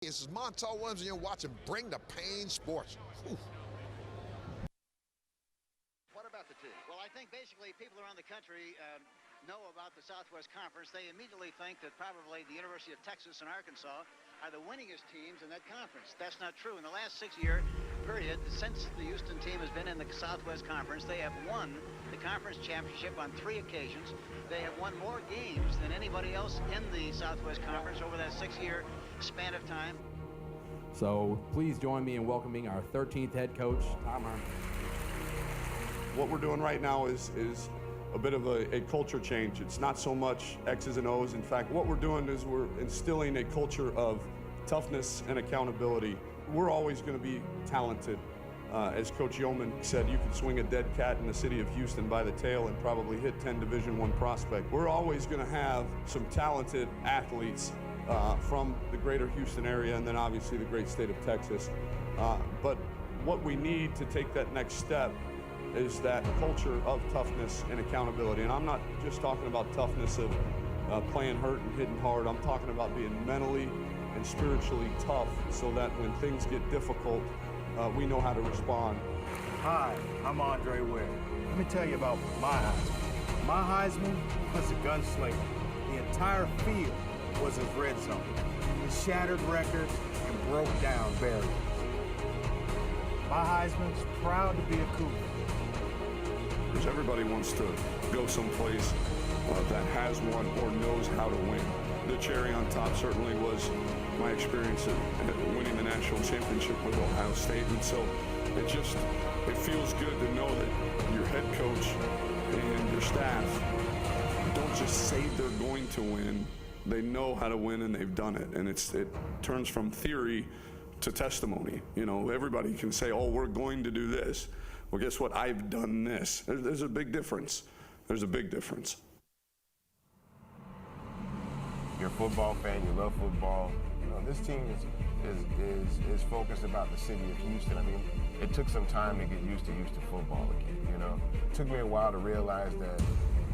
This is Montel Williams, and you're watching Bring the Pain Sports. Whew. What about the two? Well, I think basically people around the country know about the Southwest Conference. They immediately think that probably the University of Texas and Arkansas are the winningest teams in that conference. That's not true. In the last 6-year period, since the Houston team has been in the Southwest Conference, they have won the conference championship on 3 occasions. They have won more games than anybody else in the Southwest Conference over that 6-year span of time. So please join me in welcoming our 13th head coach, Tom Herman. What we're doing right now is a bit of a culture change. It's not so much X's and O's. In fact, what we're doing is we're instilling a culture of toughness and accountability. We're always going to be talented. As Coach Yeoman said, you can swing a dead cat in the city of Houston by the tail and probably hit 10 Division I prospects. We're always going to have some talented athletes from the greater Houston area and then obviously the great state of Texas. But what we need to take that next step is that culture of toughness and accountability. And I'm not just talking about toughness of playing hurt and hitting hard. I'm talking about being mentally and spiritually tough so that when things get difficult, we know how to respond. Hi, I'm Andre Ware. Let me tell you about my Heisman. My Heisman was a gunslinger. The entire field was his red zone. He shattered records and broke down barriers. My Heisman's proud to be a Cougar. Because everybody wants to go someplace that has won or knows how to win. The cherry on top certainly was my experience at winning the national championship with Ohio State. And so it feels good to know that your head coach and your staff don't just say they're going to win. They know how to win and they've done it. And it turns from theory to testimony. You know, everybody can say, oh, we're going to do this. Well, guess what? I've done this. There's a big difference. There's a big difference. You're a football fan, you love football. You know, this team is focused about the city of Houston. I mean, it took some time to get used to Houston football again, you know. It took me a while to realize that,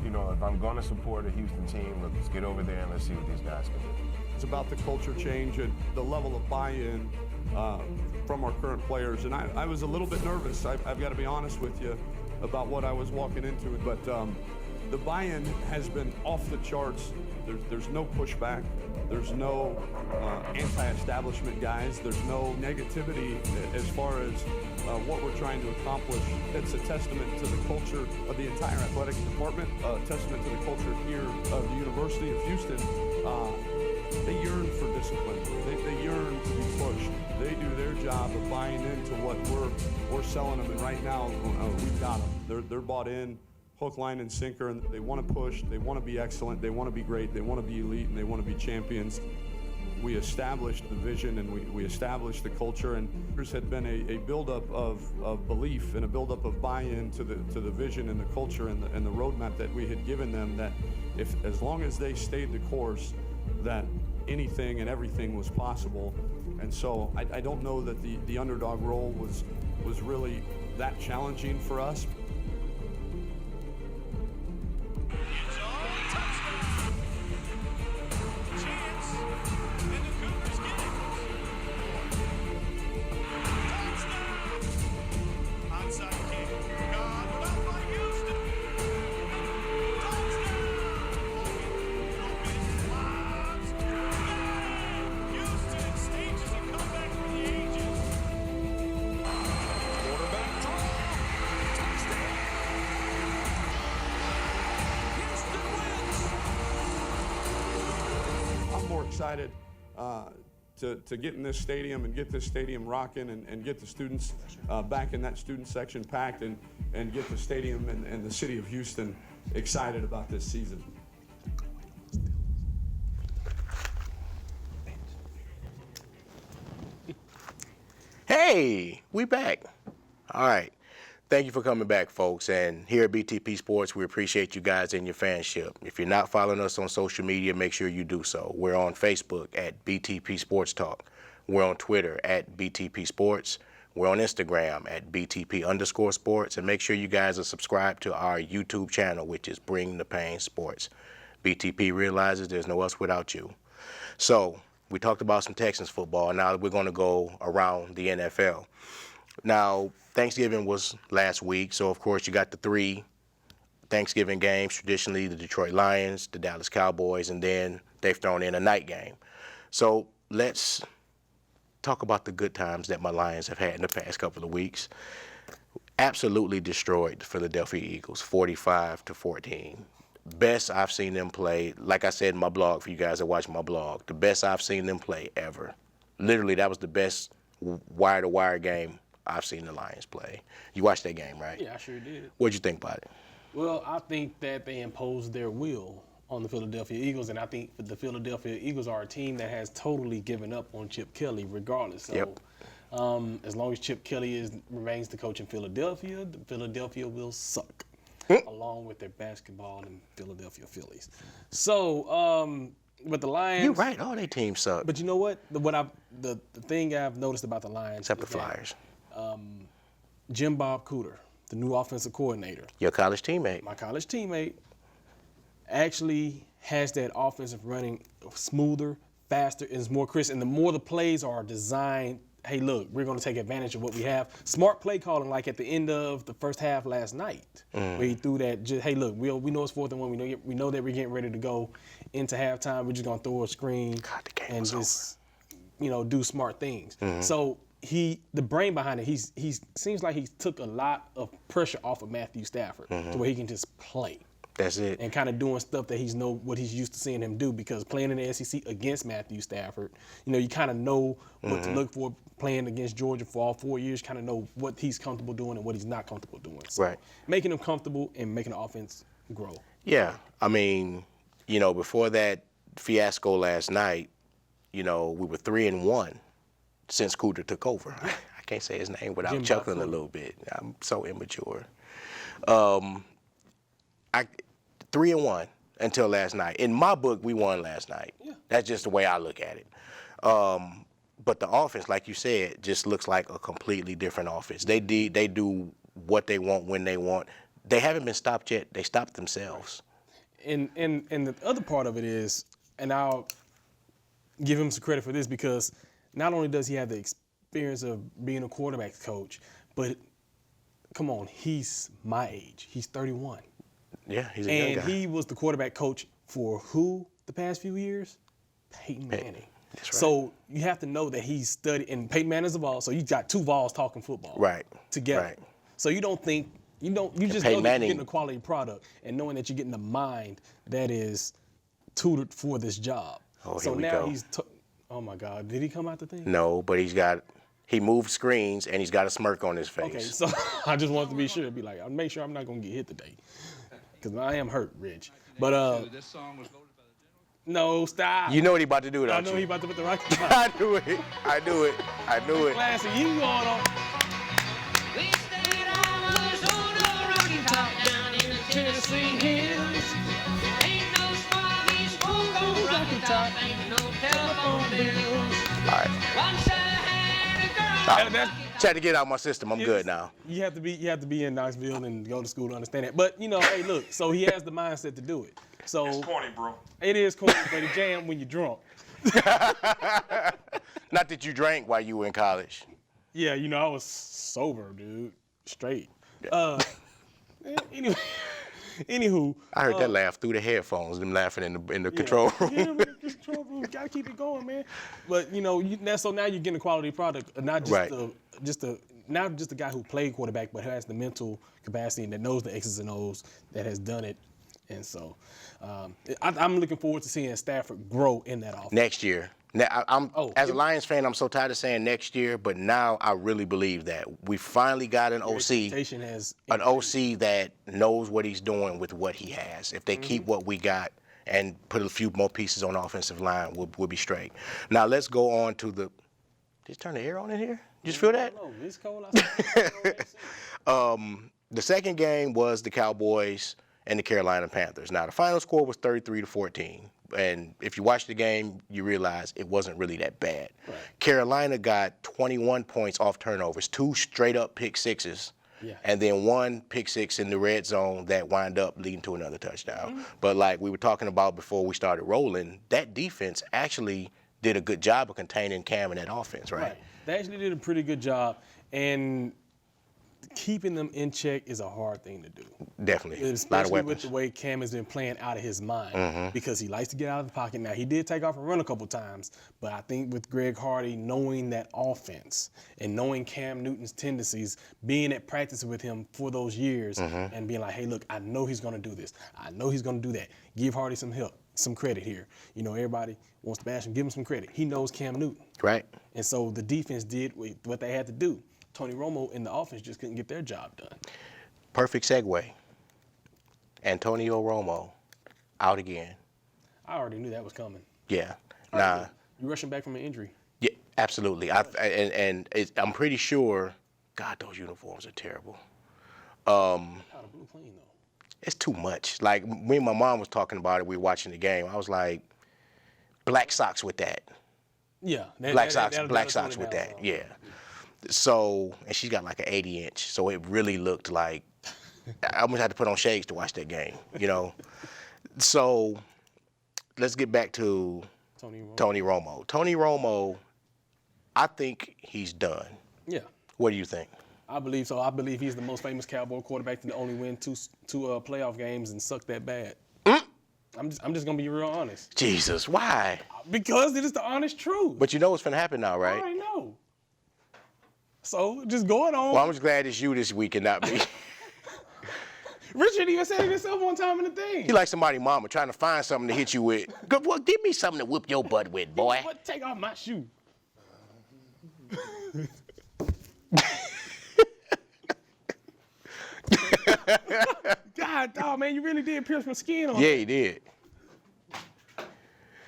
you know, if I'm going to support a Houston team, let's get over there and let's see what these guys can do. It's about the culture change and the level of buy-in from our current players. And I was a little bit nervous, I've got to be honest with you, about what I was walking into. But the buy-in has been off the charts. There's no pushback. There's no anti-establishment guys. There's no negativity as far as what we're trying to accomplish. It's a testament to the culture of the entire athletic department, a testament to the culture here of the University of Houston. They yearn for discipline. They yearn to be pushed. They do their job of buying into what we're selling them, and right now we've got them. They're bought in, hook, line, and sinker, and they want to push. They want to be excellent. They want to be great. They want to be elite, and they want to be champions. We established the vision and we established the culture, and there's had been a buildup of belief and a buildup of buy-in to the vision and the culture and the roadmap that we had given them, that as long as they stayed the course, that anything and everything was possible. And so I don't know that the underdog role was really that challenging for us. Excited to get in this stadium and get this stadium rocking and get the students back in that student section packed and get the stadium and the city of Houston excited about this season. Hey, we back. All right. Thank you for coming back, folks. And here at BTP Sports, we appreciate you guys and your fanship. If you're not following us on social media, make sure you do so. We're on Facebook at BTP Sports Talk. We're on Twitter at BTP Sports. We're on Instagram at BTP_sports. And make sure you guys are subscribed to our YouTube channel, which is Bring the Pain Sports. BTP realizes there's no us without you. So We talked about some Texans football. Now we're going to go around the NFL. Now, Thanksgiving was last week, so of course you got the 3 Thanksgiving games, traditionally the Detroit Lions, the Dallas Cowboys, and then they've thrown in a night game. So let's talk about the good times that my Lions have had in the past couple of weeks. Absolutely destroyed the Philadelphia Eagles, 45-14. Best I've seen them play, like I said in my blog, for you guys that watch my blog, the best I've seen them play ever. Literally, that was the best wire-to-wire game I've seen the Lions play. You watched that game, right? Yeah, I sure did. What'd you think about it? Well, I think that they imposed their will on the Philadelphia Eagles, and I think the Philadelphia Eagles are a team that has totally given up on Chip Kelly regardless. So, Yep. As long as Chip Kelly remains the coach in Philadelphia, the Philadelphia will suck, along with their basketball and Philadelphia Phillies. So, but the Lions. You're right. All their teams suck. But you know what? The thing I've noticed about the Lions. Except the is that, Flyers. Jim Bob Cooter, the new offensive coordinator, Your college teammate. my college teammate, actually has that offensive running smoother, faster, and is more crisp. And the more the plays are designed, hey, look, we're going to take advantage of what we have. Smart play calling, like at the end of the first half last night, where he threw that, just, hey, look, we know it's 4th and 1. We know that we're getting ready to go into halftime. We're just going to throw a screen God, the game and was just, do smart things. So the brain behind it, he seems like he took a lot of pressure off of Matthew Stafford to where he can just play. That's it. And kind of doing stuff that what he's used to seeing him do, because playing in the SEC against Matthew Stafford, you kind of know what to look for. Playing against Georgia for all 4 years, kind of know what he's comfortable doing and what he's not comfortable doing. So Right. making him comfortable and making the offense grow. Yeah. I mean, before that fiasco last night, we were 3-1 since Cooter took over. I can't say his name without Jim chuckling a Buffalo. little bit. I'm so immature. 3-1 until last night. In my book, we won last night. Yeah. That's just the way I look at it. But the offense, like you said, just looks like a completely different offense. They do what they want when they want. They haven't been stopped yet. They stopped themselves. And the other part of it is, and I'll give him some credit for this, because not only does he have the experience of being a quarterback coach, but come on, he's my age. He's 31. Yeah, he's a young guy. And he was the quarterback coach for who the past few years? Peyton Manning. That's right. So you have to know that he's studied, and Peyton Manning's a Vol, so you got 2 Vols talking football together. Right. So you just know Peyton that you're Manning- getting a quality product, and knowing that you're getting a mind that is tutored for this job. Oh, so here we now go. oh my God, did he come out the thing? No, but he moved screens and he's got a smirk on his face. Okay, so I just wanted to be sure, I'll make sure I'm not gonna get hit today, because I am hurt, Rich. But This song was voted by the no, stop. You know what he about to do, don't I know you? he about to put the rocket. I knew it. I knew it. Classy, you going on? We stayed on those old rocky top down in the Tennessee hills. Ain't no smoggy smoke on Rocky Top, ain't no telephone bills. All right. Once I had a girl. That's- Tried to get out my system. I'm good now. You have to be in Knoxville and go to school to understand that. But hey, look. So he has the mindset to do it. So It's corny, bro. it is corny, but it jam when you're drunk. Not that you drank while you were in college. Yeah, I was sober, dude, straight. Anywho. I heard that laugh through the headphones. Them laughing in the control room. Yeah, in the control room. You gotta keep it going, man. But so now you're getting a quality product, not just Right. not just the guy who played quarterback, but who has the mental capacity and that knows the X's and O's, that has done it. And so I'm looking forward to seeing Stafford grow in that offense. Next year. Now, as a Lions fan, I'm so tired of saying next year, but now I really believe that we finally got an OC that knows what he's doing with what he has. If they keep what we got and put a few more pieces on the offensive line, we'll be straight. Now let's go on to the. Did you turn the air on in here? You just feel that? No, it's cold outside. The second game was the Cowboys and the Carolina Panthers. Now the final score was 33-14. And if you watch the game, you realize it wasn't really that bad. Right. Carolina got 21 points off turnovers, 2 straight-up pick sixes, and then 1 pick six in the red zone that wound up leading to another touchdown. But like we were talking about before we started rolling, that defense actually did a good job of containing Cam in that offense, right? They actually did a pretty good job, and keeping them in check is a hard thing to do. Definitely. A lot of Especially weapons. with the way Cam has been playing out of his mind Mm-hmm. because he likes to get out of the pocket. Now, he did take off and run a couple times, but I think with Greg Hardy knowing that offense and knowing Cam Newton's tendencies, being at practice with him for those years Mm-hmm. and being like, hey, look, I know he's going to do this. I know he's going to do that. Give Hardy some help, some credit here. You know, everybody wants to bash him. Give him some credit. He knows Cam Newton. Right. And so the defense did what they had to do. Tony Romo and the offense just couldn't get their job done. Perfect segue. Antonio Romo out again. I already knew that was coming. Yeah. Nah. You rushing back from an injury. Yeah, absolutely. I'm pretty sure. God, those uniforms are terrible. How the blue clean though? It's too much. Like me and my mom was talking about it. We were watching the game. I was like, black socks with that. Yeah. Black socks with that. Yeah. So, and she's got like an 80-inch, so it really looked like I almost had to put on shades to watch that game, you know. So, let's get back to Tony Romo. Tony Romo, I think he's done. Yeah. What do you think? I believe so. I believe he's the most famous Cowboy quarterback to only win two playoff games and suck that bad. I'm just gonna be real honest. Jesus, why? Because it is the honest truth. But you know what's gonna happen now, right? I know. So just going on. Well, I'm just glad it's you this week and not me. Richard even said it himself one time in the thing. He like somebody mama trying to find something to hit you with. Good, well, give me something to whip your butt with, boy. What? Take off my shoe. God, dog, man, you really did pierce my skin on Yeah, that. he did.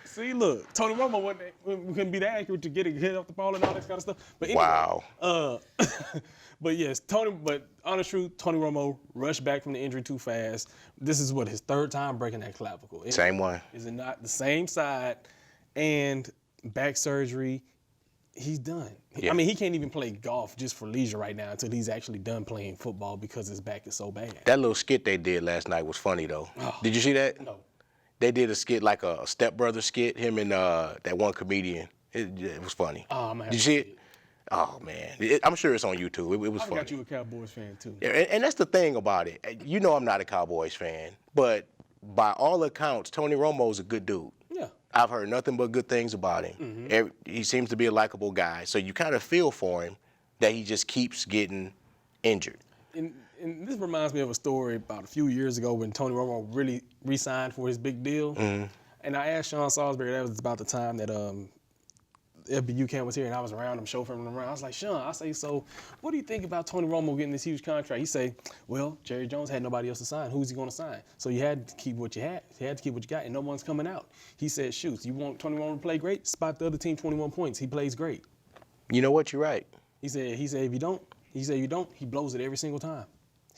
See, look, Tony Romo couldn't be that accurate to get it hit off the ball and all that kind of stuff. But anyway, Wow. but yes, but honest truth, Tony Romo rushed back from the injury too fast. This is his third time breaking that clavicle. Same one. Is it not the same side and back surgery? He's done. Yeah. I mean, he can't even play golf just for leisure right now until he's actually done playing football because his back is so bad. That little skit they did last night was funny, though. Did you see that? No. They did a skit like a Step Brother skit, him and that one comedian. It was funny. Oh, man. Did you see it? Oh, man. I'm sure it's on YouTube. It was I funny. got you a Cowboys fan, too. Yeah, and that's the thing about it. You know I'm not a Cowboys fan, but by all accounts, Tony Romo's a good dude. Yeah. I've heard nothing but good things about him. Mm-hmm. He seems to be a likable guy. So you kind of feel for him that he just keeps getting injured. And this reminds me of a story about a few years ago when Tony Romo really re-signed for his big deal. Mm-hmm. And I asked Sean Salisbury, that was about the time that FBU camp was here and I was around him, chauffeuring him around. I was like, Sean, I say, so what do you think about Tony Romo getting this huge contract? He say, well, Jerry Jones had nobody else to sign. Who's he going to sign? So you had to keep what you had. You had to keep what you got, and no one's coming out. He said, shoot, you want Tony Romo to play great? Spot the other team 21 points. He plays great. You know what? You're right. He said, if you don't, he blows it every single time.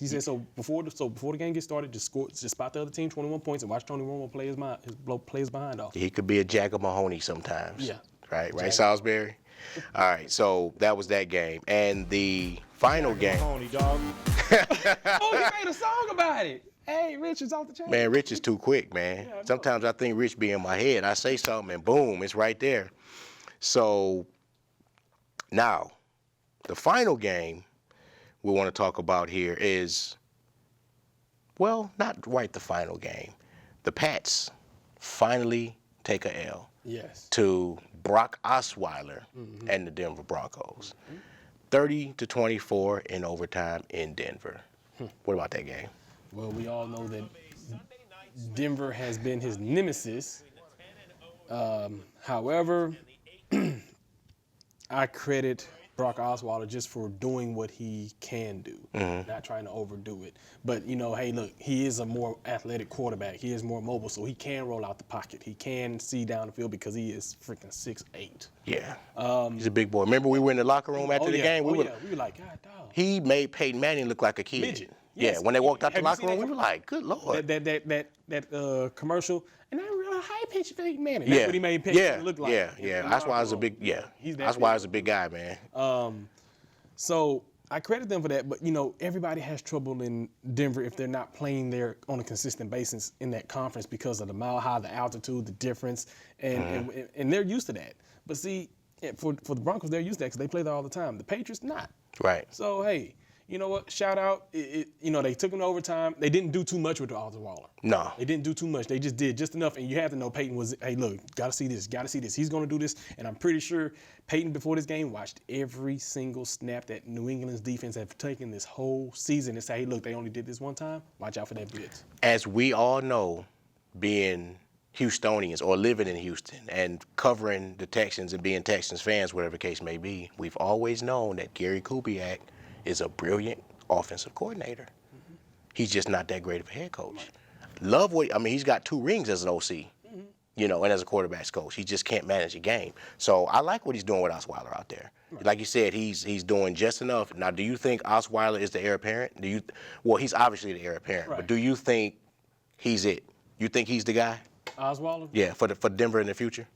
He said, so before the game gets started, just spot the other team 21 points and watch Tony Romo play his behind off. He could be a Jack of Mahoney sometimes. Yeah. Right, Salisbury? All right, so that was that game. And the final game. Mahoney, dog. Oh, he made a song about it. Hey, Rich is off the chain. Man, Rich is too quick, man. Yeah, I know. Sometimes I think Rich be in my head. I say something and boom, it's right there. So now, the final game we want to talk about here is, well, not right the final game. The Pats finally take a L Yes. to Brock Osweiler and the Denver Broncos. 30-24 in overtime in Denver. What about that game? Well, we all know that Denver has been his nemesis. However, I credit Brock Osweiler just for doing what he can do, not trying to overdo it. But, you know, hey, look, he is a more athletic quarterback. He is more mobile, so he can roll out the pocket. He can see down the field because he is freaking 6'8". Yeah, he's a big boy. Remember we were in the locker room after the game? We were like, God, dog. He made Peyton Manning look like a kid. Midget. Yeah, Yes. when they walked out the Have you locker seen room, that we were like, good Lord. That commercial, and I realized how he pitched Peyton Manning. That's what he made Peyton Manning look like. Yeah. That's why I was a big, He's that that's why I was a big guy, man. So I credit them for that, but everybody has trouble in Denver if they're not playing there on a consistent basis in that conference because of the mile high, the altitude, the difference, and they're used to that. But see, for the Broncos, they're used to that because they play there all the time. The Patriots, not. Right. So hey, you know what? Shout out. They took him to overtime. They didn't do too much with Osweiler. No. They didn't do too much. They just did just enough. And you have to know Peyton was, hey, look, got to see this. He's going to do this. And I'm pretty sure Peyton, before this game, watched every single snap that New England's defense have taken this whole season and say, hey, look, they only did this one time. Watch out for that blitz. As we all know, being Houstonians or living in Houston and covering the Texans and being Texans fans, whatever the case may be, we've always known that Gary Kubiak is a brilliant offensive coordinator. He's just not that great of a head coach. Love he's got 2 rings as an OC, and as a quarterback's coach. He just can't manage a game. So I like what he's doing with Osweiler out there. Right. Like you said, he's doing just enough. Now, do you think Osweiler is the heir apparent? Well, he's obviously the heir apparent, right. But do you think he's it? You think he's the guy? Osweiler? Yeah, for Denver in the future?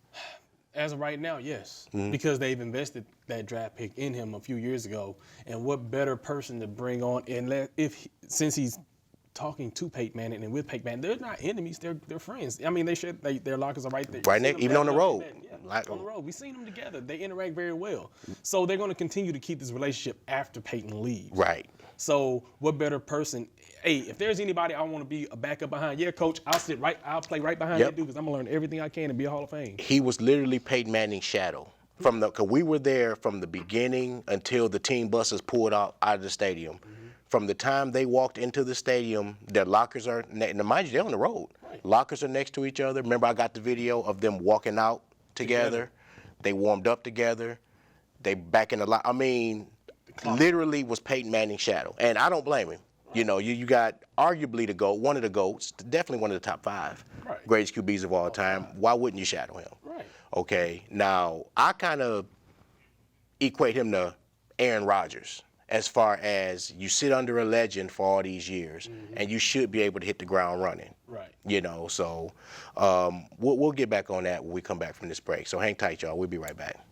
As of right now, yes, because they've invested that draft pick in him a few years ago. And what better person to bring on? And since he's talking to Peyton Manning and with Peyton Manning, they're not enemies; they're friends. I mean, their lockers are right there. Right next, even on the road. Yeah, on the road, we've seen them together. They interact very well. So they're going to continue to keep this relationship after Peyton leaves. Right. So what better person? Hey, if there's anybody I want to be a backup behind, yeah, coach, I'll play right behind that dude because I'm gonna learn everything I can to be a Hall of Fame. He was literally Peyton Manning's shadow because we were there from the beginning until the team buses pulled out of the stadium. From the time they walked into the stadium, their lockers are, mind you, they're on the road. Right. Lockers are next to each other. Remember, I got the video of them walking out together. They warmed up together. They back in the locker. I mean, literally was Peyton Manning's shadow, and I don't blame him. You got arguably the GOAT, one of the GOATs, definitely one of the top 5 greatest QBs of all time. Why wouldn't you shadow him? Right. Okay, now I kind of equate him to Aaron Rodgers as far as you sit under a legend for all these years, and you should be able to hit the ground running. Right. So we'll get back on that when we come back from this break. So hang tight, y'all. We'll be right back.